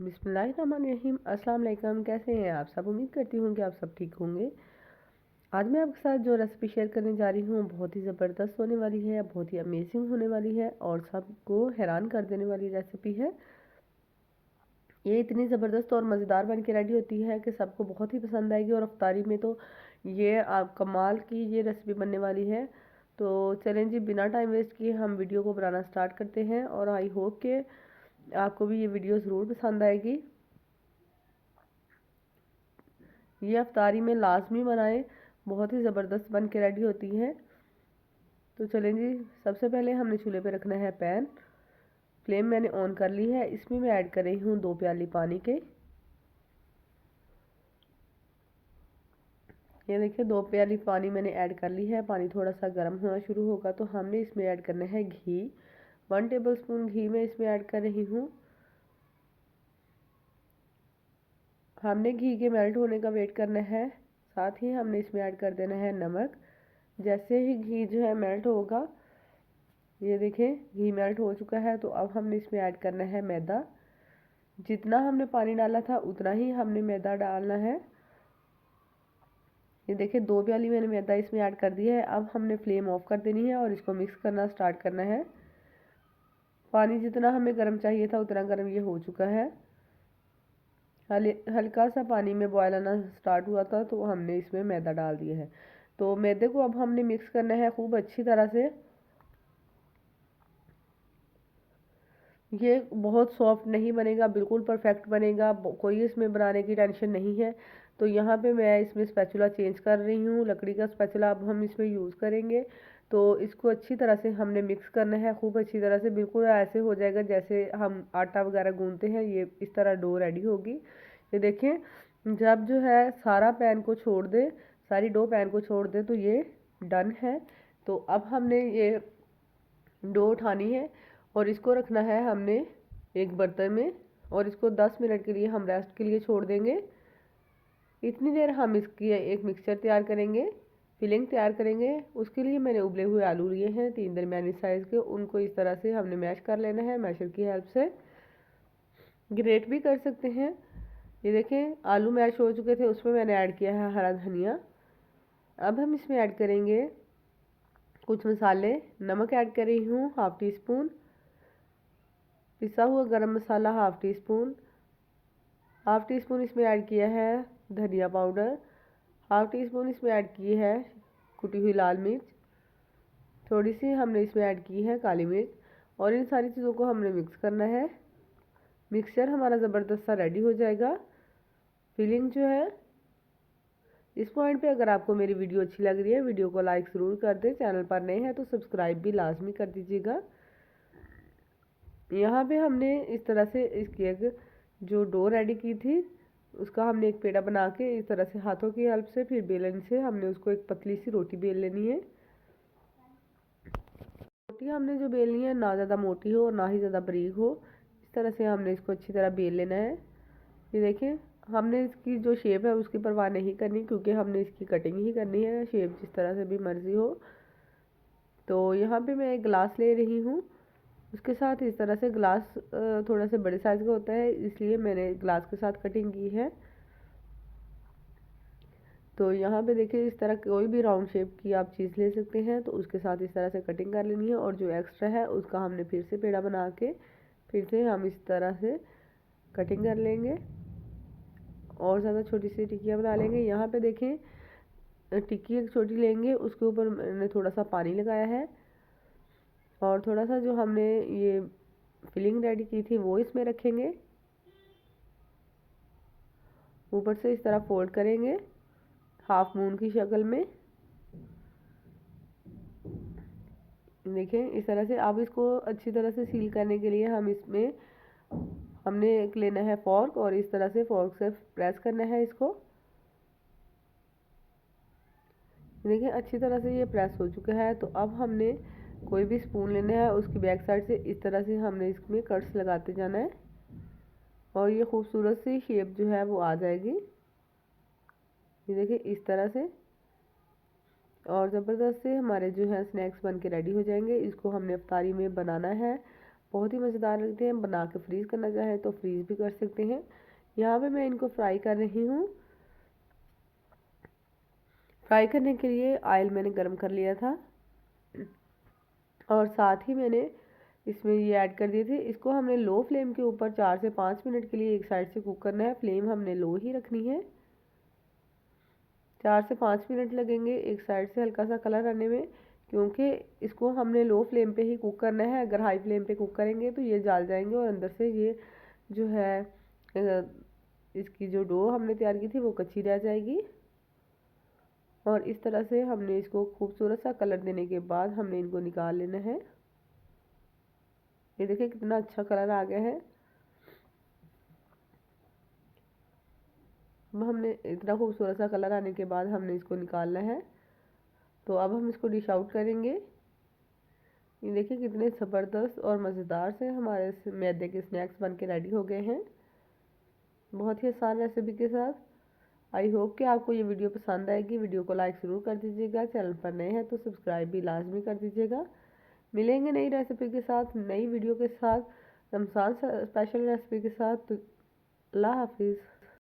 बिस्मिल्लाहिर्रहमानिर्रहीम। अस्सलाम वालेकुम। कैसे हैं आप सब? उम्मीद करती हूँ कि आप सब ठीक होंगे। आज मैं आपके साथ जो रेसिपी शेयर करने जा रही हूँ बहुत ही ज़बरदस्त होने वाली है, बहुत ही अमेजिंग होने वाली है और सबको हैरान कर देने वाली रेसिपी है। ये इतनी ज़बरदस्त और मज़ेदार बन के रेडी होती है कि सबको बहुत ही पसंद आएगी और अफ्तारी में तो ये आप कमाल की ये रेसिपी बनने वाली है। तो चलें जी, बिना टाइम वेस्ट किए हम वीडियो को बनाना स्टार्ट करते हैं और आई होप कि आपको भी ये वीडियो ज़रूर पसंद आएगी। ये अफ्तारी में लाजमी बनाएं, बहुत ही ज़बरदस्त बन के रेडी होती है। तो चलें जी, सबसे पहले हमने चूल्हे पे रखना है पैन। फ्लेम मैंने ऑन कर ली है। इसमें मैं ऐड कर रही हूँ 2 प्याली पानी के। ये देखिए 2 प्याली पानी मैंने ऐड कर ली है। पानी थोड़ा सा गर्म होना शुरू होगा तो हमने इसमें ऐड करना है घी। 1 टेबल स्पून घी मैं इसमें ऐड कर रही हूँ। हमने घी के मेल्ट होने का वेट करना है। साथ ही हमने इसमें ऐड कर देना है नमक। जैसे ही घी जो है मेल्ट होगा, ये देखें घी मेल्ट हो चुका है, तो अब हमने इसमें ऐड करना है मैदा। जितना हमने पानी डाला था उतना ही हमने मैदा डालना है। ये देखिए 2 प्याली मैंने मैदा इसमें ऐड कर दिया है। अब हमने फ्लेम ऑफ कर देनी है और इसको मिक्स करना स्टार्ट करना है। पानी जितना हमें गर्म चाहिए था उतना गर्म ये हो चुका है। हल्का सा पानी में बॉयल आना स्टार्ट हुआ था तो हमने इसमें मैदा डाल दिया है। तो मैदे को अब हमने मिक्स करना है खूब अच्छी तरह से। ये बहुत सॉफ्ट नहीं बनेगा, बिल्कुल परफेक्ट बनेगा, कोई इसमें बनाने की टेंशन नहीं है। तो यहाँ पे मैं इसमें स्पैचुला चेंज कर रही हूँ, लकड़ी का स्पैचुला अब हम इसमें यूज़ करेंगे। तो इसको अच्छी तरह से हमने मिक्स करना है, खूब अच्छी तरह से, बिल्कुल ऐसे हो जाएगा जैसे हम आटा वगैरह गूंथते हैं। ये इस तरह डो रेडी होगी। ये देखें जब जो है सारा पैन को छोड़ दे, सारी डो पैन को छोड़ दे तो ये डन है। तो अब हमने ये डो उठानी है और इसको रखना है हमने एक बर्तन में और इसको 10 मिनट के लिए हम रेस्ट के लिए छोड़ देंगे। इतनी देर हम इसकी एक मिक्सचर तैयार करेंगे, फिलिंग तैयार करेंगे। उसके लिए मैंने उबले हुए आलू लिए हैं 3 दरमियानी साइज़ के। उनको इस तरह से हमने मैश कर लेना है, मैशर की हेल्प से। ग्रेट भी कर सकते हैं। ये देखें आलू मैश हो चुके थे, उसमें मैंने ऐड किया है हरा धनिया। अब हम इसमें ऐड करेंगे कुछ मसाले। नमक ऐड कर रही हूँ 1/2 टी स्पून, पिसा हुआ गरम मसाला 1/2 टी स्पून, 1/2 टी स्पून इसमें ऐड किया है धनिया पाउडर, 1/2 टी स्पून इसमें ऐड की है कुटी हुई लाल मिर्च, थोड़ी सी हमने इसमें ऐड की है काली मिर्च। और इन सारी चीज़ों को हमने मिक्स करना है। मिक्सचर हमारा ज़बरदस्त सा रेडी हो जाएगा। फिलिंग जो है इस पॉइंट पे अगर आपको मेरी वीडियो अच्छी लग रही है, वीडियो को लाइक ज़रूर कर दें। चैनल पर नए हैं तो सब्सक्राइब भी लाजमी कर दीजिएगा। यहाँ पे हमने इस तरह से इसकी एक जो डो रेडी की थी उसका हमने एक पेड़ा बना के इस तरह से हाथों की हेल्प से, फिर बेलन से हमने उसको एक पतली सी रोटी बेल लेनी है। रोटी हमने जो बेलनी है ना ज़्यादा मोटी हो और ना ही ज़्यादा बारीक हो, इस तरह से हमने इसको अच्छी तरह बेल लेना है। ये देखें हमने इसकी जो शेप है उसकी परवाह नहीं करनी, क्योंकि हमने इसकी कटिंग ही करनी है, शेप जिस तरह से भी मर्ज़ी हो। तो यहाँ पे मैं एक गिलास ले रही हूँ, उसके साथ इस तरह से ग्लास थोड़ा से बड़े साइज़ का होता है, इसलिए मैंने ग्लास के साथ कटिंग की है। तो यहाँ पे देखिए इस तरह कोई भी राउंड शेप की आप चीज़ ले सकते हैं, तो उसके साथ इस तरह से कटिंग कर लेनी है। और जो एक्स्ट्रा है उसका हमने फिर से पेड़ा बना के फिर से हम इस तरह से कटिंग कर लेंगे और ज़्यादा छोटी सी टिक्कियाँ बना लेंगे। यहाँ पे देखें टिक्की एक छोटी लेंगे, उसके ऊपर मैंने थोड़ा सा पानी लगाया है और थोड़ा सा जो हमने ये फिलिंग रेडी की थी वो इसमें रखेंगे। ऊपर से इस तरह फोल्ड करेंगे हाफ मून की शक्ल में। देखें इस तरह से। अब इसको अच्छी तरह से सील करने के लिए हम इसमें हमने एक लेना है फॉर्क और इस तरह से फॉर्क से प्रेस करना है इसको। देखिए अच्छी तरह से ये प्रेस हो चुका है। तो अब हमने कोई भी स्पून लेना है, उसकी बैक साइड से इस तरह से हमने इसमें कट्स लगाते जाना है और ये खूबसूरत सी शेप जो है वो आ जाएगी। ये देखिए इस तरह से। और ज़बरदस्त से हमारे जो है स्नैक्स बन के रेडी हो जाएंगे। इसको हमने इफ्तारी में बनाना है बहुत ही मज़ेदार लगते हैं। बना के फ्रीज़ करना चाहें तो फ्रीज़ भी कर सकते हैं। यहाँ पे मैं इनको फ्राई कर रही हूँ। फ्राई करने के लिए ऑयल मैंने गर्म कर लिया था और साथ ही मैंने इसमें ये ऐड कर दिए थे। इसको हमने लो फ्लेम के ऊपर 4 से 5 मिनट के लिए एक साइड से कुक करना है। फ्लेम हमने लो ही रखनी है। 4 से 5 मिनट लगेंगे एक साइड से हल्का सा कलर आने में, क्योंकि इसको हमने लो फ्लेम पे ही कुक करना है। अगर हाई फ्लेम पे कुक करेंगे तो ये जल जाएंगे और अंदर से ये जो है इसकी जो डो हमने तैयार की थी वो कच्ची रह जाएगी। और इस तरह से हमने इसको खूबसूरत सा कलर देने के बाद हमने इनको निकाल लेना है। ये देखिए कितना अच्छा कलर आ गया है। अब हमने इतना खूबसूरत सा कलर आने के बाद हमने इसको निकालना है। तो अब हम इसको डिश आउट करेंगे। ये देखिए कितने ज़बरदस्त और मज़ेदार से हमारे मैदे के स्नैक्स बन के रेडी हो गए हैं, बहुत ही आसान रेसिपी के साथ। आई होप कि आपको ये वीडियो पसंद आएगी। वीडियो को लाइक ज़रूर कर दीजिएगा। चैनल पर नए हैं तो सब्सक्राइब भी लाजमी कर दीजिएगा। मिलेंगे नई रेसिपी के साथ, नई वीडियो के साथ, रमज़ान स्पेशल रेसिपी के साथ। तो अल्लाह हाफिज़।